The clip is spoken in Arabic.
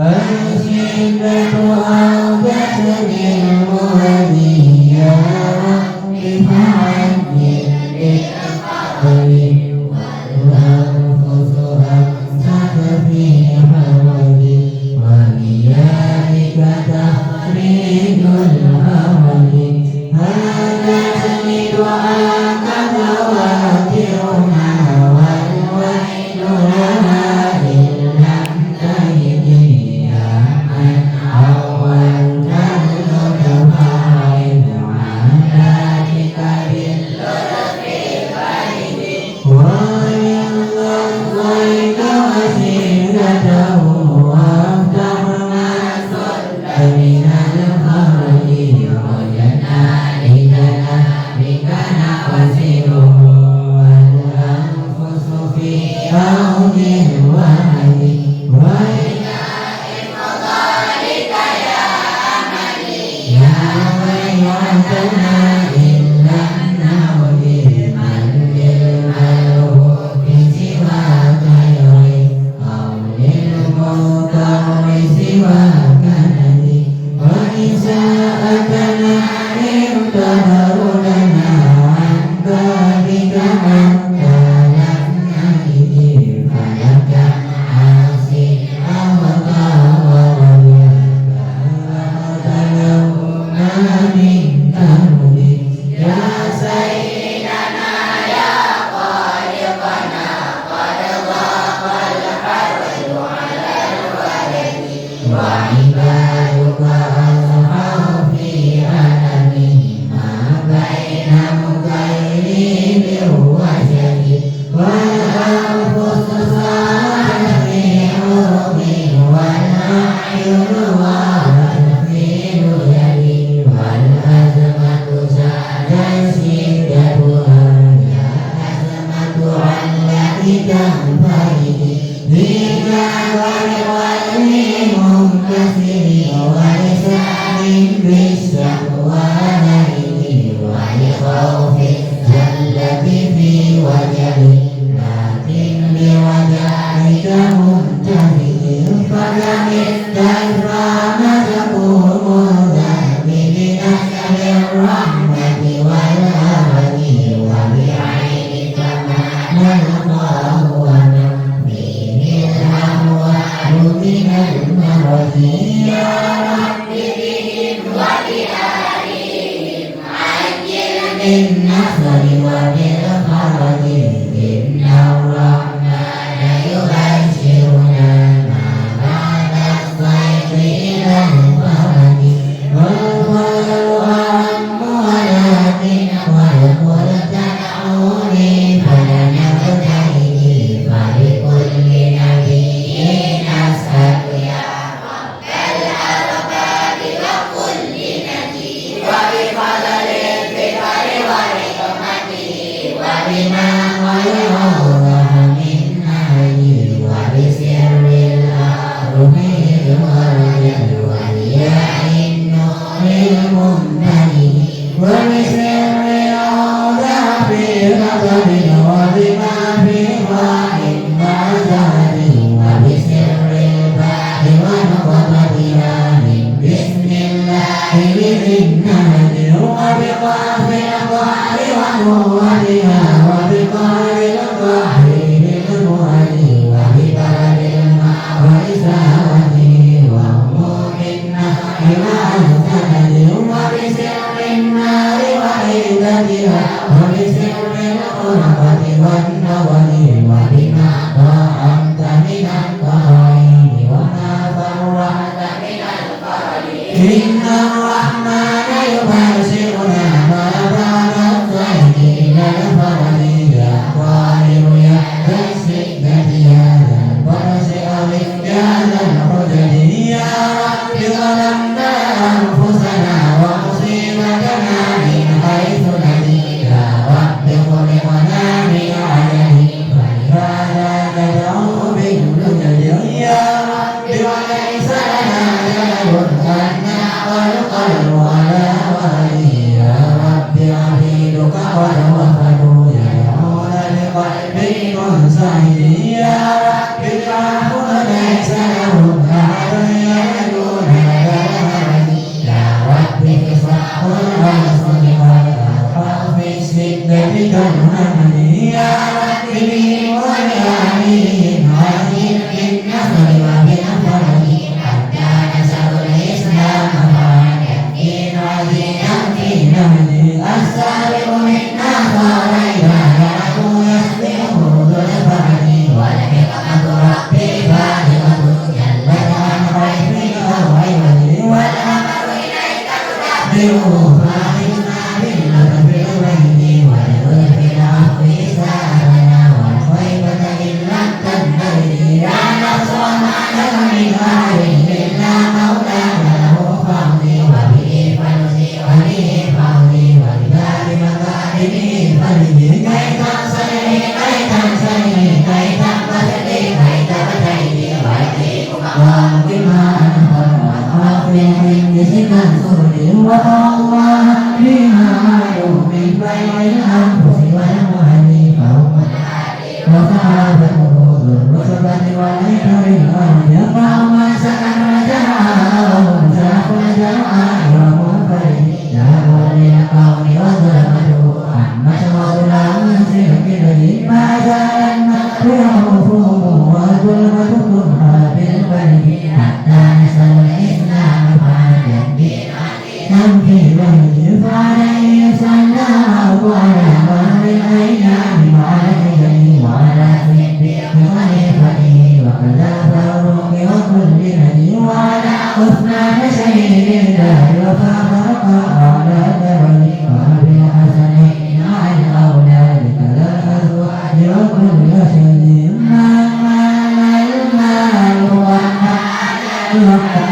الشدة أوجس بالمهدي يا رب فعجل بالقدر والأنفس أمسك في حولي وبيدك تخريج الأمل هذا دعاء تواترنا والويل لنا إن لم تجد يا من عولت اللطف عن عاداتك باللطف البعيد وإن غطيت وسيلته وافتح ما صد من الخرج وجنا لجنابك نوزره والأنفس في عون الوعد وإلى إفضالك يا أملي يا ويعتنا إن لم نعد من للملهوف سواك يعين أو للمضطر سواك ندي وإساءتنا إن تظهر لنا عن بابك حتى لم نجد فلك عاصي أوطى وتلوما من كرب يا سيدنا يا خالقنا قد ضاق الحرج على الولد وعبادك أصحوا في ألمه ما بين مكيل وشد والأنفس صارت في حرم والأعين وارت في يدي والأزمة زادت شدتها يا أزمة علتي تنفرد ذيك والوزن منكسر ولسان بالشقوى نرد ولخوف زلة في وجل لكن بوجهك منتهي فلم الدرام تقوم الذنب بنسل الرحمة والأمل وبعينك ما نلقاه ونقضيه الأموال من المرض يا رب بهم وبآلهم عجل بالنصر وبالخرج إن الرحمن يبشرنا ما بعد الصيف إلى الفرج والخير أهم ولكن والقل تدعوني فلنبتهل فلكل نبي أسأل يا رب الأرباب وكل نجيب وبفضل الفكر ورحمته وبما غيره من نهي وبسر الأرض الغرب ولياء النور الممتلئ وبسر العودة في غضب وبما في ضاع وزهد وبسر الباء ونقضتها من بسم الله بالنهج وبقاف القهر ونورها وبقار القهر بالمهد وبقار الماء وإساوته وهموم النهر مع السند وبسر النار وعيدتها وبسر الغربة والنول وبما طاعمت من القرائن وما فرحت من القرآن إن الرحمن يبشرنا ما بعد الصيف إلى الفرج يا طاهر يا ذا الشدة يا ذا البرس أو يا ذا الحجج يا رب ظلمنا أنفسنا ومصيبتنا من حيث ندي يا رب خلقنا من عدم فلهذا ندعو باللجج يا رب وليس لنا جلب أن نعقل ولا والي يا رب عبيدك قد وفدوا يدعون لقلبي منسعد يا رب العفو ليس له أحد محمد يا ربي وبأمين وأجل بالنصر وبالفرج حتى نسب الإسلام فيبكي عزيزا في نهج السابق منا صار عبادته يسبقه ذو الفرج والحكمة ربي بالغة جلت عن غيره أو عوج والأمر إليك تدبره فاعلنا باللطف الغيب واللطف العفو سالنا والخيبة إن لم تنتهي لا نصر ما لك من أهل إلا مولانا له فضلي وبه فلسي وبه فضلي وبباب مكارمه فلدي كي تنصرني كي تنصرني كي تنبسطي كي تبتعدي ويأتيكم وأقمها أنهر وأخفي عند سكن سرد الله فيما معلوم من بيع الأنفس والمهدي فهم وصحابته ذو الرتبة والعتر الأرض فهم سكن رجاءهم ساق الجماع ومنفرد ذهبوا للقوم وظلمته عمت وظلام سرك ما زال المكر يخوفهم وظلمة كلها في البرد حتى نسأل الإسلام فعلا نمشي به فعليه صلى وعلى مر الأيام وعلى الحجج وعلى خليفته وعلى فاروق وكل نبي وعلى عثمان شهيد الله وفاروق وعلى جبل وأبي الحسنين مع الأولاد كذا الأزواج وكل شيء ما المال والمال